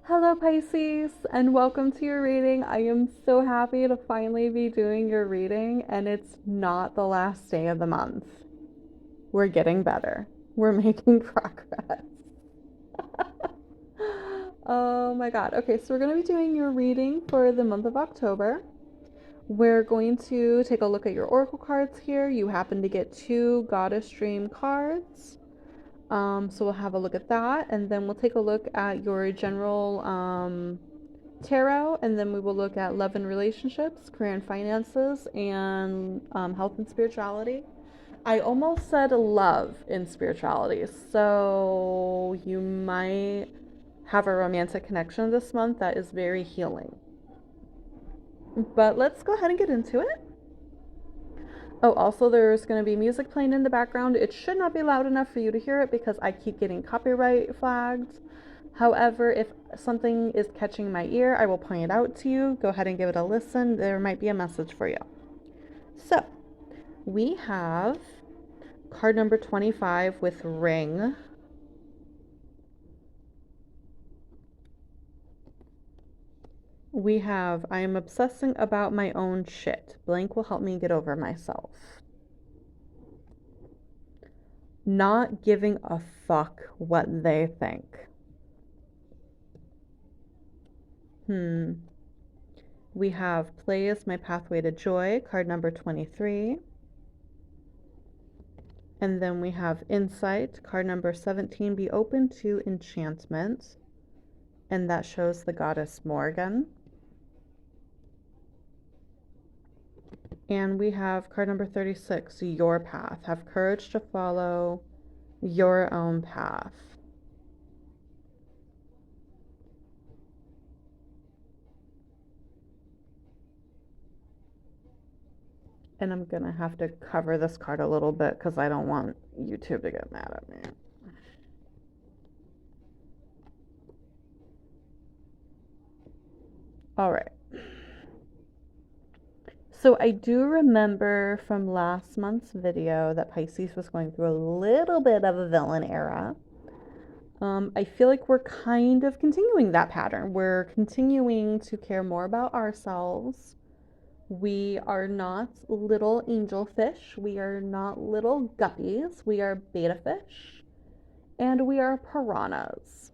Hello, Pisces, and welcome to your reading. I am so happy to finally be doing your reading, and it's not the last day of the month. We're getting better, we're making progress. Oh my god. Okay, so we're going to be doing your reading for the month of October. We're going to take a look at your oracle cards here. You happen to get two Goddess Dream cards. So we'll have a look at that, and then we'll take a look at your general tarot, and then we will look at love and relationships, career and finances, and health and spirituality. I almost said love in spirituality, so you might have a romantic connection this month that is very healing. But let's go ahead and get into it. Oh, also, there's going to be music playing in the background. It should not be loud enough for you to hear it because I keep getting copyright flagged. However, if something is catching my ear, I will point it out to you. Go ahead and give it a listen. There might be a message for you. So, we have card number 25 with ring. We have I am obsessing about my own shit. Blank will help me get over myself. Not giving a fuck what they think. We have play is my pathway to joy, card number 23. And then we have insight, card number 17, be open to enchantment. And that shows the goddess Morgan. And we have card number 36, your path. Have courage to follow your own path. And I'm going to have to cover this card a little bit because I don't want YouTube to get mad at me. All right. So I do remember from last month's video that Pisces was going through a little bit of a villain era. I feel like we're kind of continuing that pattern. We're continuing to care more about ourselves. We are not little angel fish. We are not little guppies. We are beta fish. And we are piranhas.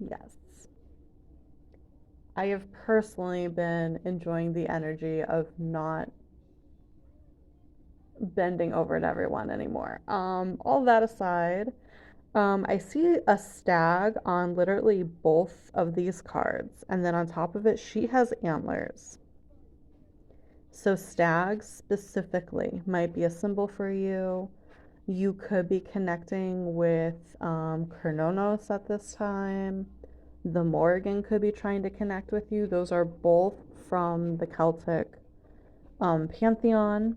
Yes. I have personally been enjoying the energy of not bending over to everyone anymore. All that aside, I see a stag on literally both of these cards, and then on top of it, she has antlers. So, stags specifically might be a symbol for you. You could be connecting with Kronos at this time. The Morgan could be trying to connect with you. Those are both from the Celtic pantheon.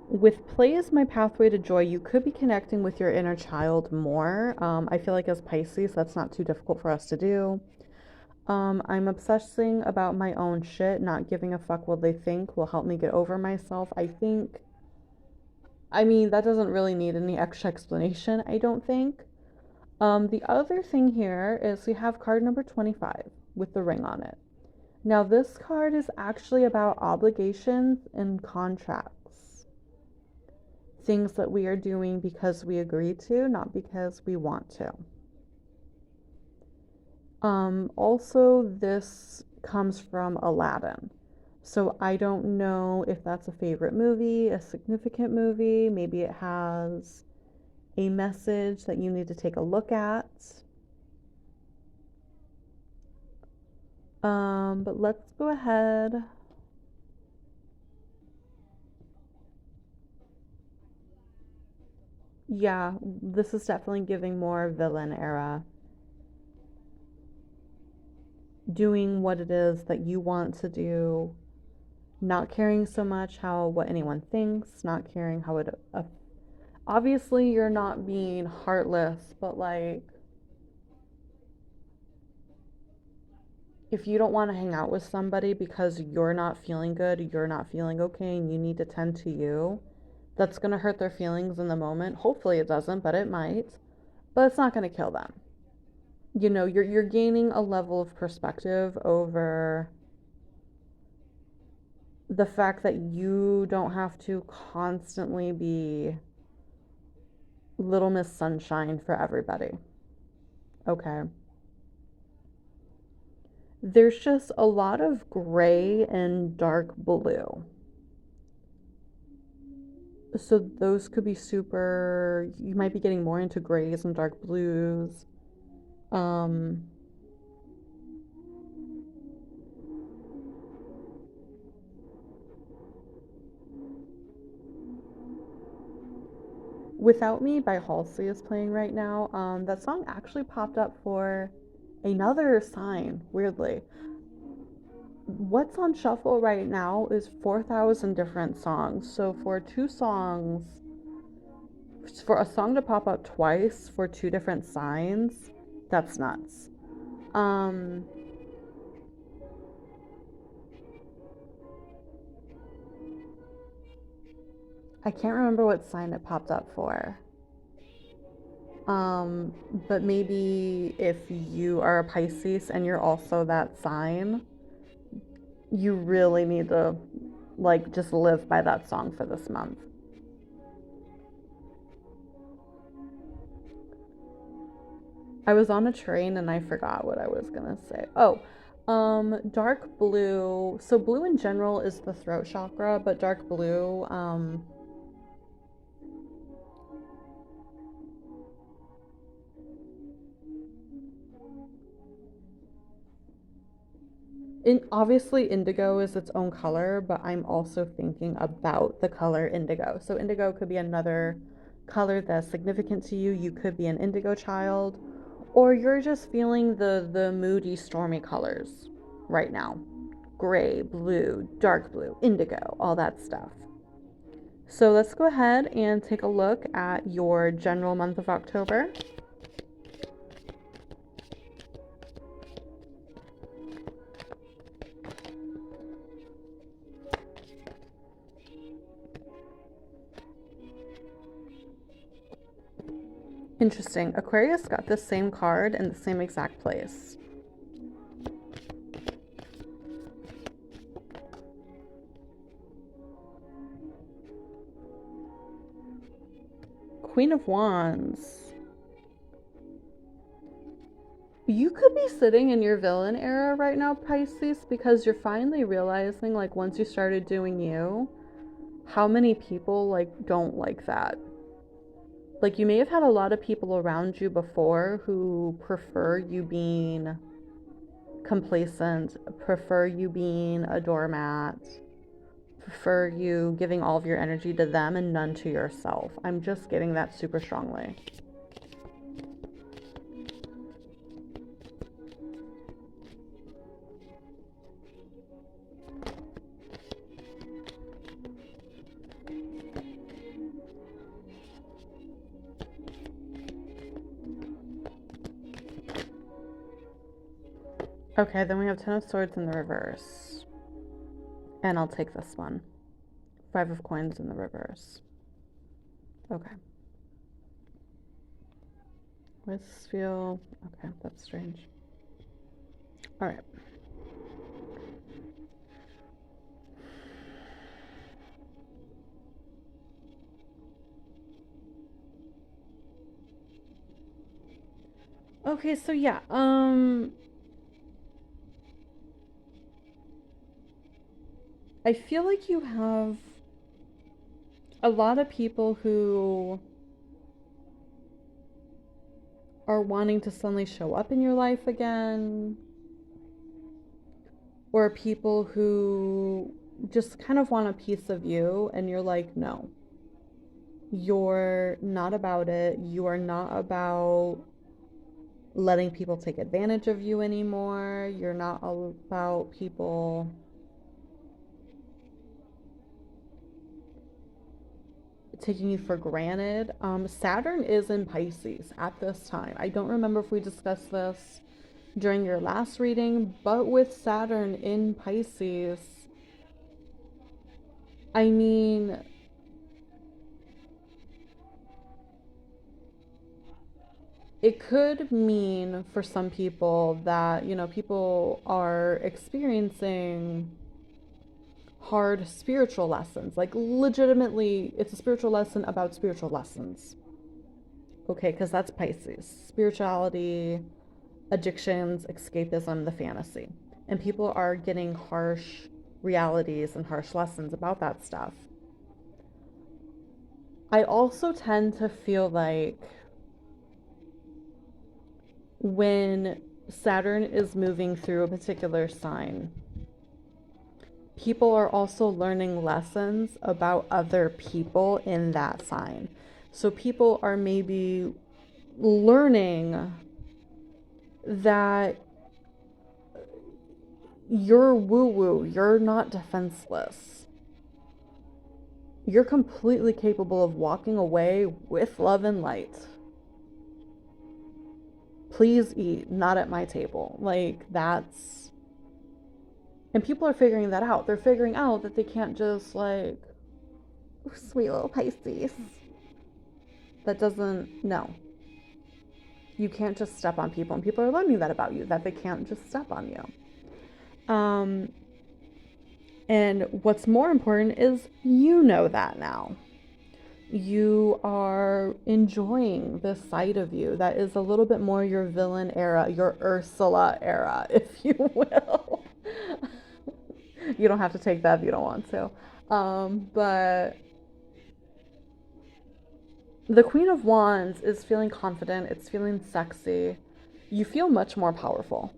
With play as my pathway to joy, you could be connecting with your inner child more. I feel like as Pisces, that's not too difficult for us to do. I'm obsessing about my own shit, not giving a fuck what they think will help me get over myself. I mean, that doesn't really need any extra explanation, I don't think. The other thing here is we have card number 25 with the ring on it. Now, this card is actually about obligations and contracts. Things that we are doing because we agree to, not because we want to. Also, this comes from Aladdin. So I don't know if that's a favorite movie, a significant movie. Maybe it has a message that you need to take a look at. But let's go ahead. Yeah, this is definitely giving more villain era. Doing what it is that you want to do, not caring so much how what anyone thinks, not caring how it obviously you're not being heartless, but like if you don't want to hang out with somebody because you're not feeling good, you're not feeling okay, and you need to tend to you, That's going to hurt their feelings in the moment. Hopefully it doesn't, but it might. But it's not going to kill them. You know, you're gaining a level of perspective over the fact that you don't have to constantly be Little Miss Sunshine for everybody. Okay. There's just a lot of gray and dark blue. So those could be super, you might be getting more into grays and dark blues. Um, Without Me by Halsey is playing right now. That song actually popped up for another sign, weirdly. What's on shuffle right now is 4,000 different songs. So for two songs, for a song to pop up twice for two different signs, that's nuts. Um, I can't remember what sign it popped up for. Um, but maybe if you are a Pisces and you're also that sign, you really need to like just live by that song for this month. I was on a train and I forgot what I was gonna say. Oh, dark blue. So blue in general is the throat chakra, but dark blue, obviously indigo is its own color, but I'm also thinking about the color indigo. So indigo could be another color that's significant to you. You could be an indigo child, or you're just feeling the moody, stormy colors right now. Gray, blue, dark blue, indigo, all that stuff. So let's go ahead and take a look at your general month of October. Interesting. Aquarius got the same card in the same exact place. Queen of Wands. You could be sitting in your villain era right now, Pisces, because you're finally realizing, like, once you started doing you, how many people, like, don't like that. Like, you may have had a lot of people around you before who prefer you being complacent, prefer you being a doormat, prefer you giving all of your energy to them and none to yourself. I'm just getting that super strongly. Okay, then we have Ten of Swords in the reverse. And I'll take this one. Five of Coins in the reverse. Okay. Let's feel... Okay, that's strange. All right. Okay, so yeah, I feel like you have a lot of people who are wanting to suddenly show up in your life again, or people who just kind of want a piece of you, and you're like, no, you're not about it. You are not about letting people take advantage of you anymore. You're not about people taking you for granted. Saturn is in Pisces at this time. I don't remember if we discussed this during your last reading, but with Saturn in Pisces, I mean, it could mean for some people that, people are experiencing hard spiritual lessons. Like, legitimately, it's a spiritual lesson about spiritual lessons. Okay, because that's Pisces. Spirituality, addictions, escapism, the fantasy. And people are getting harsh realities and harsh lessons about that stuff. I also tend to feel like when Saturn is moving through a particular sign, people are also learning lessons about other people in that sign. So people are maybe learning that you're woo woo, you're not defenseless. You're completely capable of walking away with love and light. Please eat, not at my table. Like, that's. And people are figuring that out. They're figuring out that they can't just, like, sweet little Pisces. That doesn't. No. You can't just step on people. And people are learning that about you, that they can't just step on you. And what's more important is you know that now. You are enjoying this side of you that is a little bit more your villain era, your Ursula era, if you will. You don't have to take that if you don't want to. But the Queen of Wands is feeling confident, it's feeling sexy. You feel much more powerful.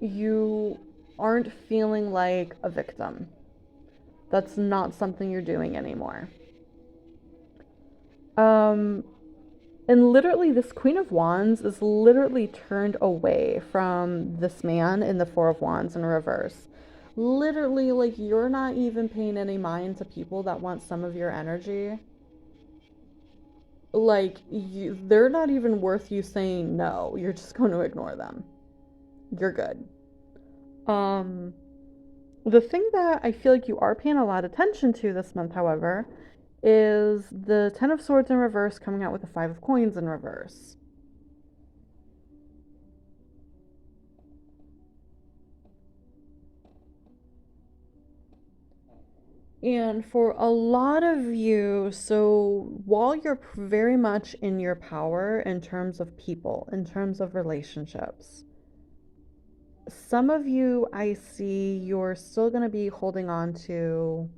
You aren't feeling like a victim. That's not something you're doing anymore. And literally, this Queen of Wands is literally turned away from this man in the Four of Wands in reverse. Literally, like, you're not even paying any mind to people that want some of your energy. Like, they're not even worth you saying no. You're just going to ignore them. You're good. The thing that I feel like you are paying a lot of attention to this month, however, is the Ten of Swords in reverse coming out with the Five of Coins in reverse. And for a lot of you, so while you're very much in your power in terms of people, in terms of relationships, some of you, I see you're still going to be holding on to.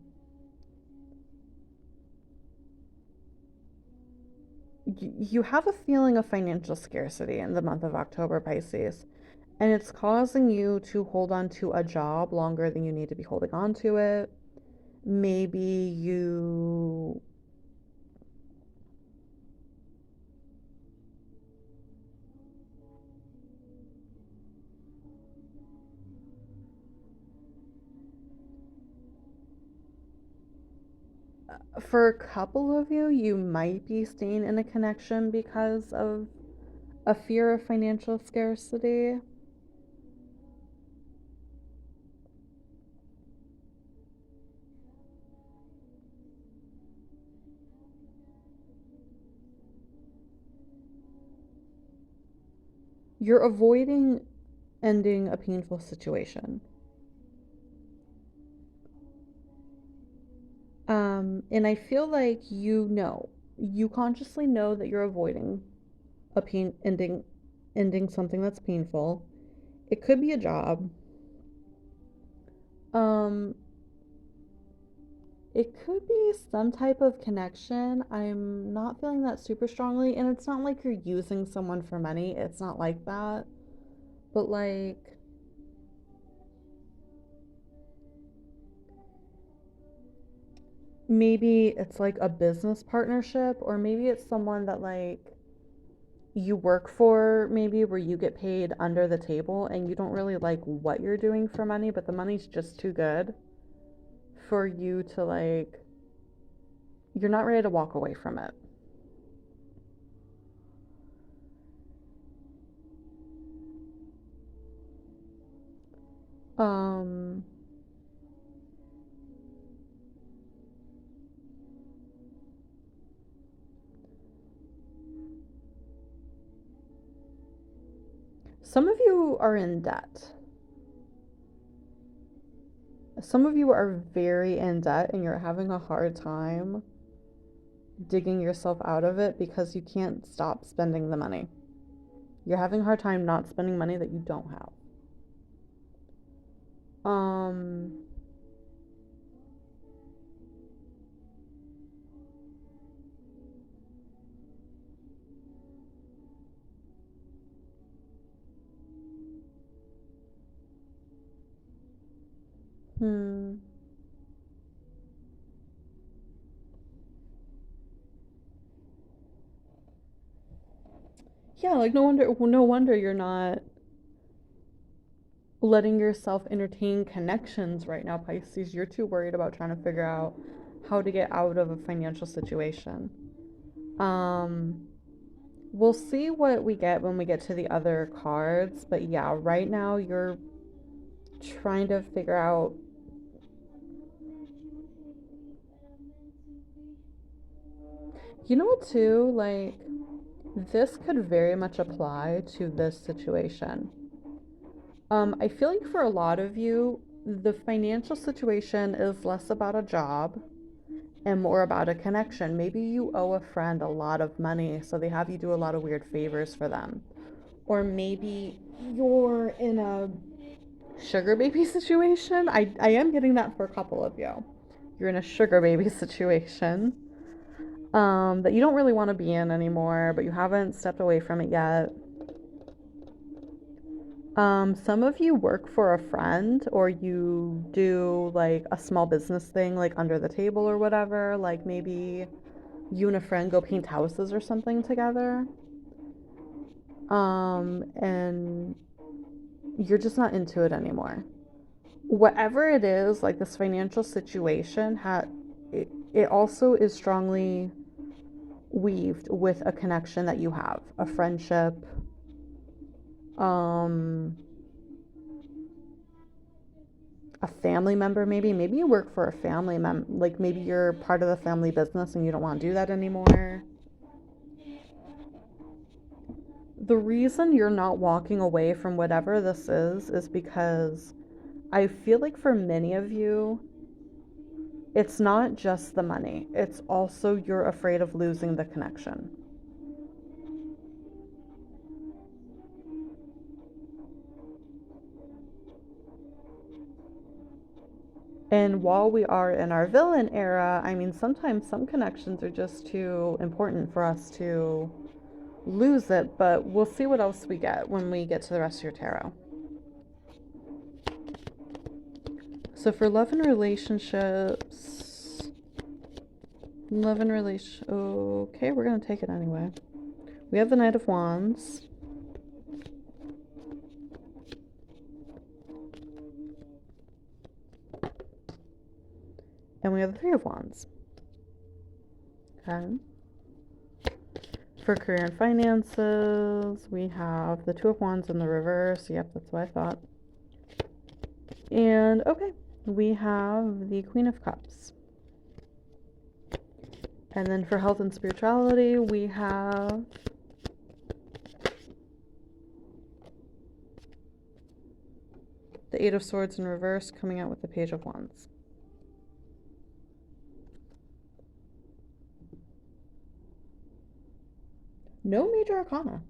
You have a feeling of financial scarcity in the month of October, Pisces, and it's causing you to hold on to a job longer than you need to be holding on to it. Maybe you. For a couple of you, you might be staying in a connection because of a fear of financial scarcity. You're avoiding ending a painful situation. And I feel like you consciously know that you're avoiding a pain ending something that's painful. It could be a job. Um, it could be some type of connection. I'm not feeling that super strongly, and it's not like you're using someone for money. It's not like that. But like maybe it's like a business partnership, or maybe it's someone that like you work for, maybe where you get paid under the table and you don't really like what you're doing for money, but the money's just too good for you to like, you're not ready to walk away from it. Um, Some of you are in debt. Some of you are very in debt and you're having a hard time digging yourself out of it because you can't stop spending the money. You're having a hard time not spending money that you don't have. Um, hmm. Yeah, like no wonder you're not letting yourself entertain connections right now, Pisces. You're too worried about trying to figure out how to get out of a financial situation. Um, we'll see what we get when we get to the other cards, but yeah, right now you're trying to figure out. You know what, too? Like, this could very much apply to this situation. I feel like for a lot of you, the financial situation is less about a job and more about a connection. Maybe you owe a friend a lot of money, so they have you do a lot of weird favors for them. Or maybe you're in a sugar baby situation. I am getting that for a couple of you. You're in a sugar baby situation that you don't really want to be in anymore, but you haven't stepped away from it yet. Some of you work for a friend or you do like a small business thing like under the table or whatever. Like maybe you and a friend go paint houses or something together. And you're just not into it anymore. Whatever it is, like this financial situation it also is strongly weaved with a connection that you have, a friendship, um a family member. Maybe you work for a family like maybe you're part of the family business and you don't want to do that anymore. The reason you're not walking away from whatever this is because I feel like for many of you it's not just the money, it's also you're afraid of losing the connection. And while we are in our villain era, I mean, sometimes some connections are just too important for us to lose it, but we'll see what else we get when we get to the rest of your tarot. So for love and relationships, okay, we're going to take it anyway. We have the Knight of Wands. And we have the Three of Wands. Okay. For career and finances, we have the Two of Wands in the reverse. Yep, that's what I thought. And okay, we have the Queen of Cups. And then for health and spirituality, we have the Eight of Swords in reverse coming out with the Page of Wands. No major arcana.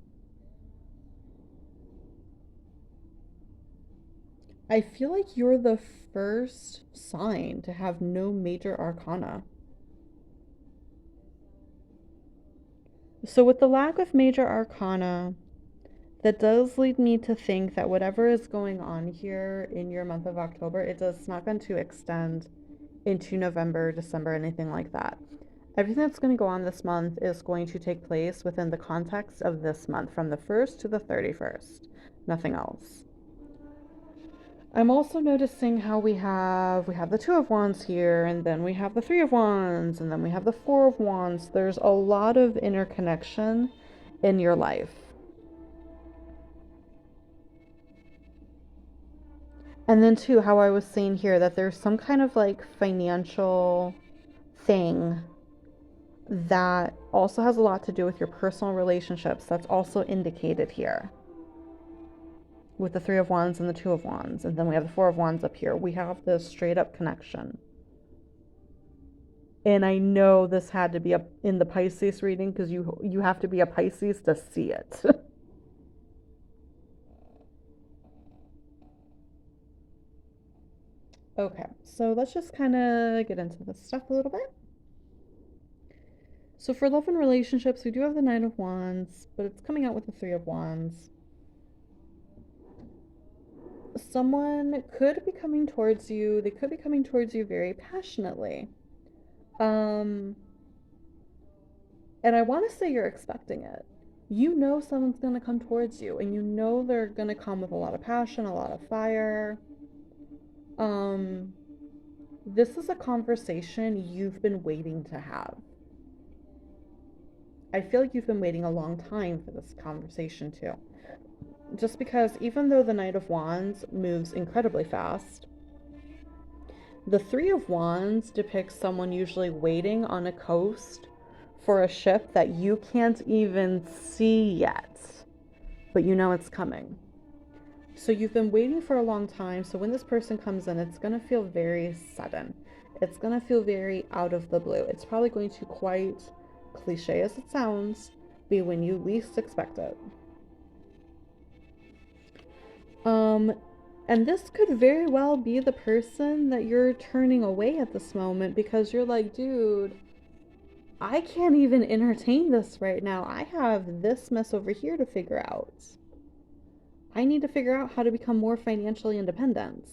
I feel like you're the first sign to have no major arcana. So with the lack of major arcana, that does lead me to think that whatever is going on here in your month of October, it's not going to extend into November, December, anything like that. Everything that's going to go on this month is going to take place within the context of this month, from the 1st to the 31st. Nothing else. I'm also noticing how we have the Two of Wands here, and then we have the Three of Wands, and then we have the Four of Wands. There's a lot of interconnection in your life. And then too, how I was saying here that there's some kind of like financial thing that also has a lot to do with your personal relationships. That's also indicated here. with the Three of Wands and the Two of Wands, and then we have the Four of Wands up here. We have this straight up connection. And I know this had to be in the Pisces reading because you have to be a Pisces to see it. Okay, so let's just kind of get into this stuff a little bit. So for love and relationships, we do have the Knight of Wands, but it's coming out with the Three of Wands. Someone could be coming towards you. They could be coming towards you very passionately. And I want to say you're expecting it. You know someone's going to come towards you, and you know they're going to come with a lot of passion, a lot of fire. This is a conversation you've been waiting to have. I feel like you've been waiting a long time for this conversation too. Just because even though the Knight of Wands moves incredibly fast, the Three of Wands depicts someone usually waiting on a coast for a ship that you can't even see yet, but you know it's coming. So you've been waiting for a long time. So when this person comes in, it's going to feel very sudden. It's going to feel very out of the blue. It's probably going to, quite cliche as it sounds, be when you least expect it. And this could very well be the person that you're turning away at this moment because you're like, dude, I can't even entertain this right now. I have this mess over here to figure out. I need to figure out how to become more financially independent.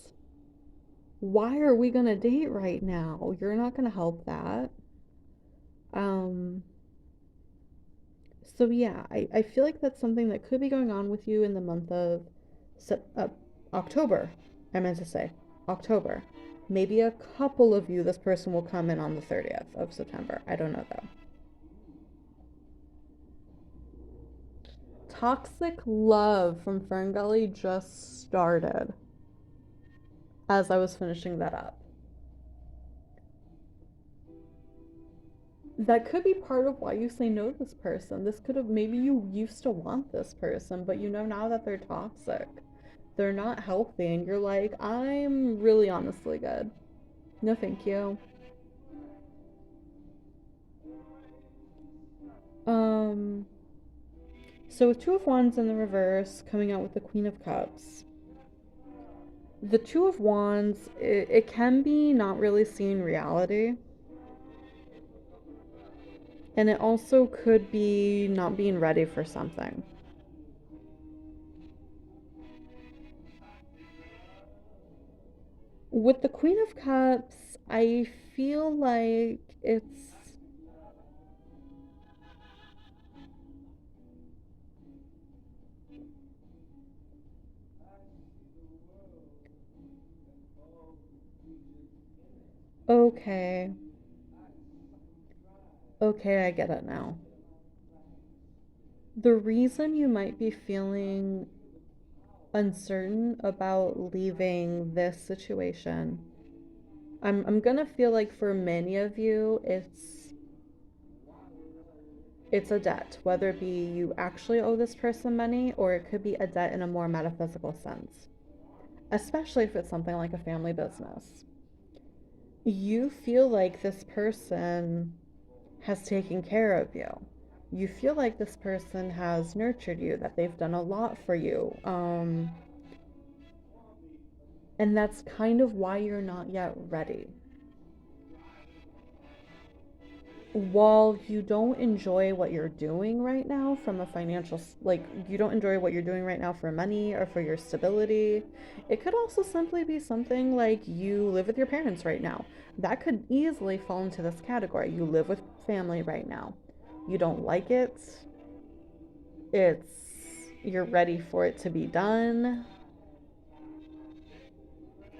Why are we going to date right now? You're not going to help that. So yeah, I feel like that's something that could be going on with you in the month of October. I meant to say October. Maybe a couple of you, this person will come in on the 30th of September. I don't know though. Toxic Love from Ferngully just started as I was finishing that up. That could be part of why you say no to this person. This could have, maybe you used to want this person, but you know now that they're toxic. They're not healthy, and you're like, I'm really honestly good. No, thank you. So with Two of Wands in the reverse, coming out with the Queen of Cups. The Two of Wands, it can be not really seeing reality. And it also could be not being ready for something. With the Queen of Cups, I feel like it's okay. Okay, I get it now. The reason you might be feeling uncertain about leaving this situation, I'm gonna feel like for many of you, it's a debt, whether it be you actually owe this person money or it could be a debt in a more metaphysical sense, especially if it's something like a family business. You feel like this person has taken care of you. You feel like this person has nurtured you, that they've done a lot for you. And that's kind of why you're not yet ready. While you don't enjoy what you're doing right now from a financial, like, you don't enjoy what you're doing right now for money or for your stability, it could also simply be something like you live with your parents right now. That could easily fall into this category. You live with family right now. You don't like it. It's, you're ready for it to be done,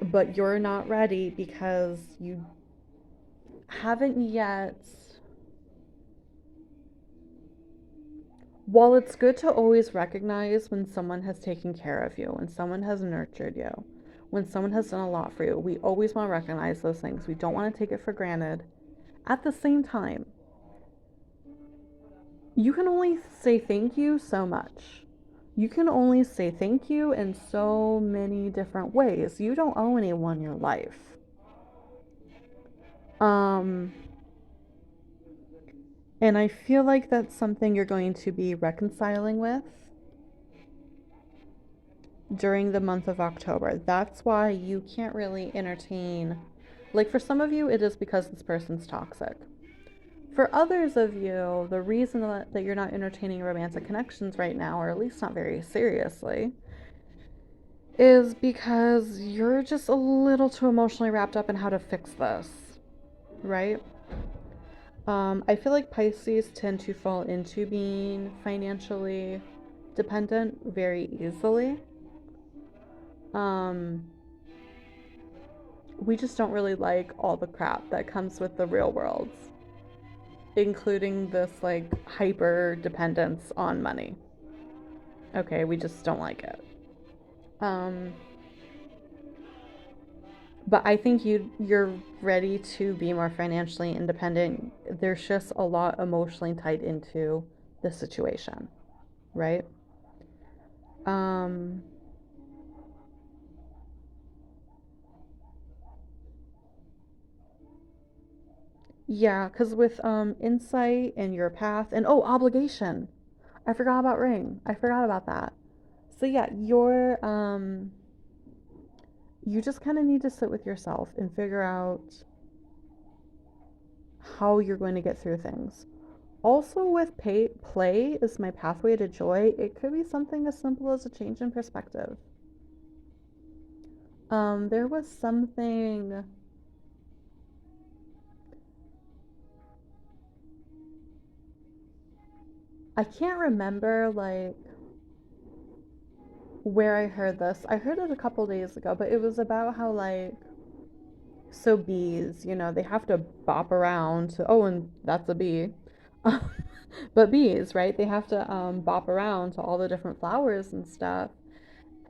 but you're not ready because you haven't yet. While it's good to always recognize when someone has taken care of you, when someone has nurtured you, when someone has done a lot for you, we always want to recognize those things. We don't want to take it for granted. At the same time, you can only say thank you so much. You can only say thank you in so many different ways. You don't owe anyone your life. Um, and I feel like that's something you're going to be reconciling with during the month of October. That's why you can't really entertain. Like for some of you, it is because this person's toxic. For others of you, the reason that you're not entertaining romantic connections right now, or at least not very seriously, is because you're just a little too emotionally wrapped up in how to fix this, right? I feel like Pisces tend to fall into being financially dependent very easily. Um, we just don't really like all the crap that comes with the real world, including this like hyper dependence on money. Okay, we just don't like it. Um, but I think you're ready to be more financially independent. There's just a lot emotionally tied into the situation, right? Um, yeah, because with insight and your path and oh, obligation. I forgot about ring. I forgot about that. So yeah, you just kind of need to sit with yourself and figure out how you're going to get through things. Also, with play is my pathway to joy. It could be something as simple as a change in perspective. There was something I can't remember like where I heard this. I heard it a couple days ago, but it was about how like so bees, they have to bop around to, oh, and that's a bee. But bees, right? They have to bop around to all the different flowers and stuff,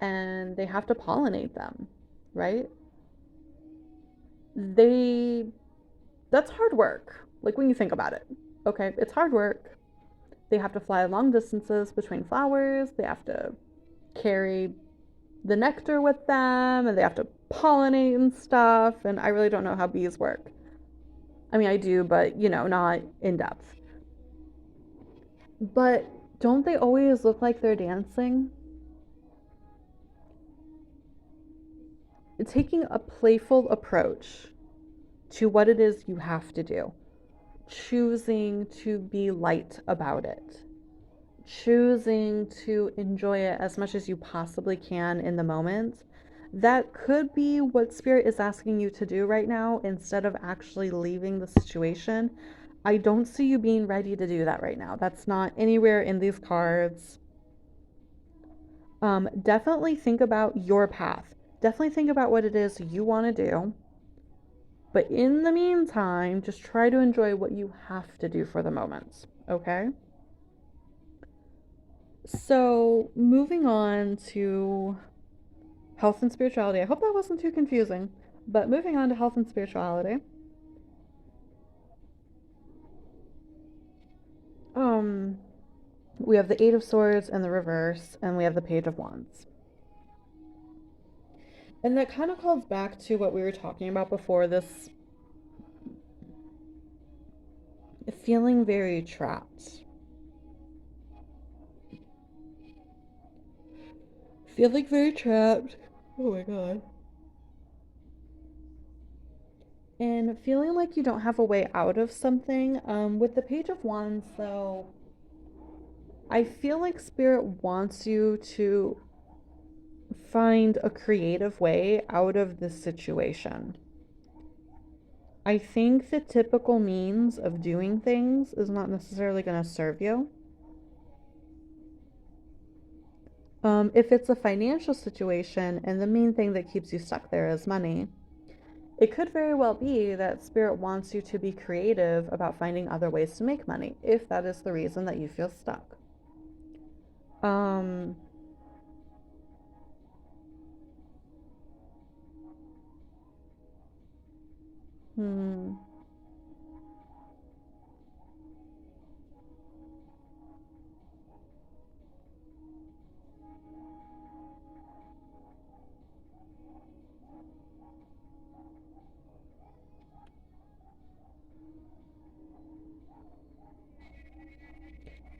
and they have to pollinate them, right? They That's hard work. Like when you think about it. Okay, it's hard work. They have to fly long distances between flowers. They have to carry the nectar with them and they have to pollinate and stuff. And I really don't know how bees work. I mean, I do, but not in depth. But don't they always look like they're dancing? Taking a playful approach to what it is you have to do, choosing to be light about it, choosing to enjoy it as much as you possibly can in the moment. That could be what Spirit is asking you to do right now instead of actually leaving the situation. I don't see you being ready to do that right now. That's not anywhere in these cards. Definitely think about your path. Definitely think about what it is you want to do. But in the meantime, just try to enjoy what you have to do for the moment. Okay? So, moving on to health and spirituality. I hope that wasn't too confusing. But moving on to health and spirituality. Um, we have the Eight of Swords and the reverse, and we have the Page of Wands. And that kind of calls back to what we were talking about before, this feeling very trapped. Feeling very trapped. Oh my god. And feeling like you don't have a way out of something. With the Page of Wands, though, I feel like Spirit wants you to find a creative way out of this situation. I think the typical means of doing things is not necessarily going to serve you. If it's a financial situation and the main thing that keeps you stuck there is money, it could very well be that Spirit wants you to be creative about finding other ways to make money, if that is the reason that you feel stuck. Um, hmm.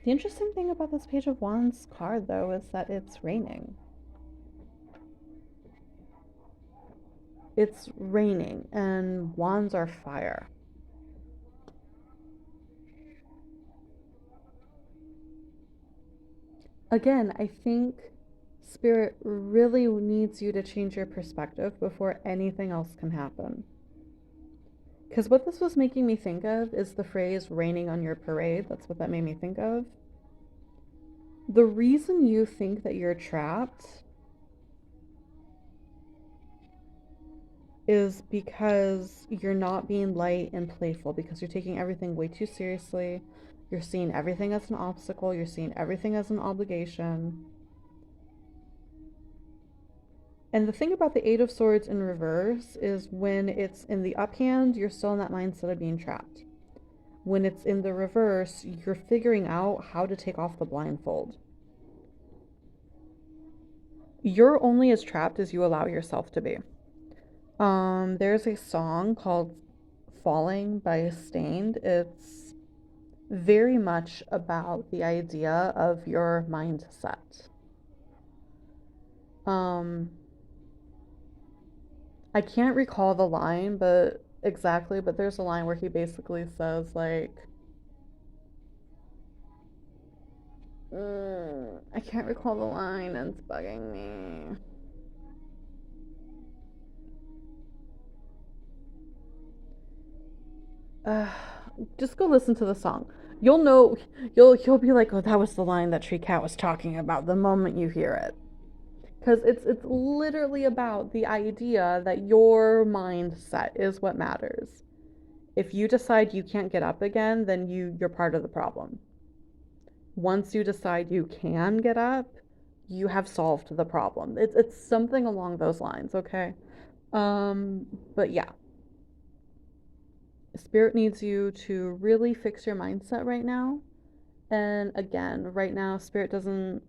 The interesting thing about this Page of Wands card, though, is that it's raining. It's raining, and wands are fire. Again, I think Spirit really needs you to change your perspective before anything else can happen. Because what this was making me think of is the phrase raining on your parade. That's what that made me think of. The reason you think that you're trapped is because you're not being light and playful, because you're taking everything way too seriously. You're seeing everything as an obstacle. You're seeing everything as an obligation. And the thing about the Eight of Swords in reverse is when it's in the up hand, you're still in that mindset of being trapped. When it's in the reverse, you're figuring out how to take off the blindfold. You're only as trapped as you allow yourself to be. There's a song called Falling by Stained. It's very much about the idea of your mindset. I can't recall the line, but exactly, but there's a line where he basically says, like, I can't recall the line, and it's bugging me. Just go listen to the song. You'll know, you'll be like, oh, that was the line that Tree Cat was talking about the moment you hear it. Because it's literally about the idea that your mindset is what matters. If you decide you can't get up again, then you're part of the problem. Once you decide you can get up, you have solved the problem. It's something along those lines, okay? But yeah. Spirit needs you to really fix your mindset right now. And again, right now, Spirit doesn't,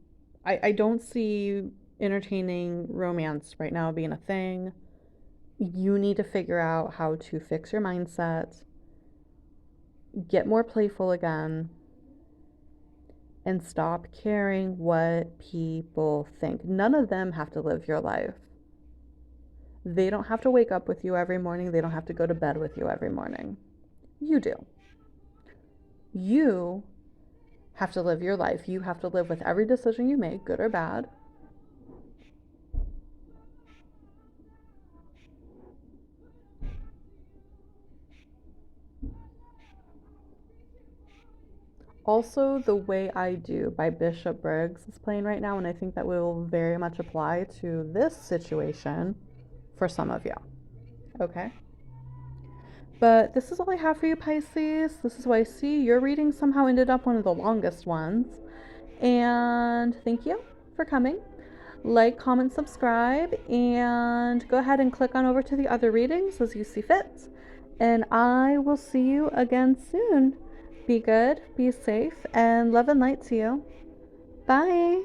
I don't see entertaining romance right now being a thing. You need to figure out how to fix your mindset, get more playful again, and stop caring what people think. None of them have to live your life. They don't have to wake up with you every morning. They don't have to go to bed with you every morning. You do. You have to live your life. You have to live with every decision you make, good or bad. Also, The Way I Do by Bishop Briggs is playing right now, and I think that will very much apply to this situation for some of you. Okay? But this is all I have for you, Pisces. This is what I see. Your reading somehow ended up one of the longest ones. And thank you for coming. Like, comment, subscribe, and go ahead and click on over to the other readings as you see fit. And I will see you again soon. Be good, be safe, and love and light to you. Bye.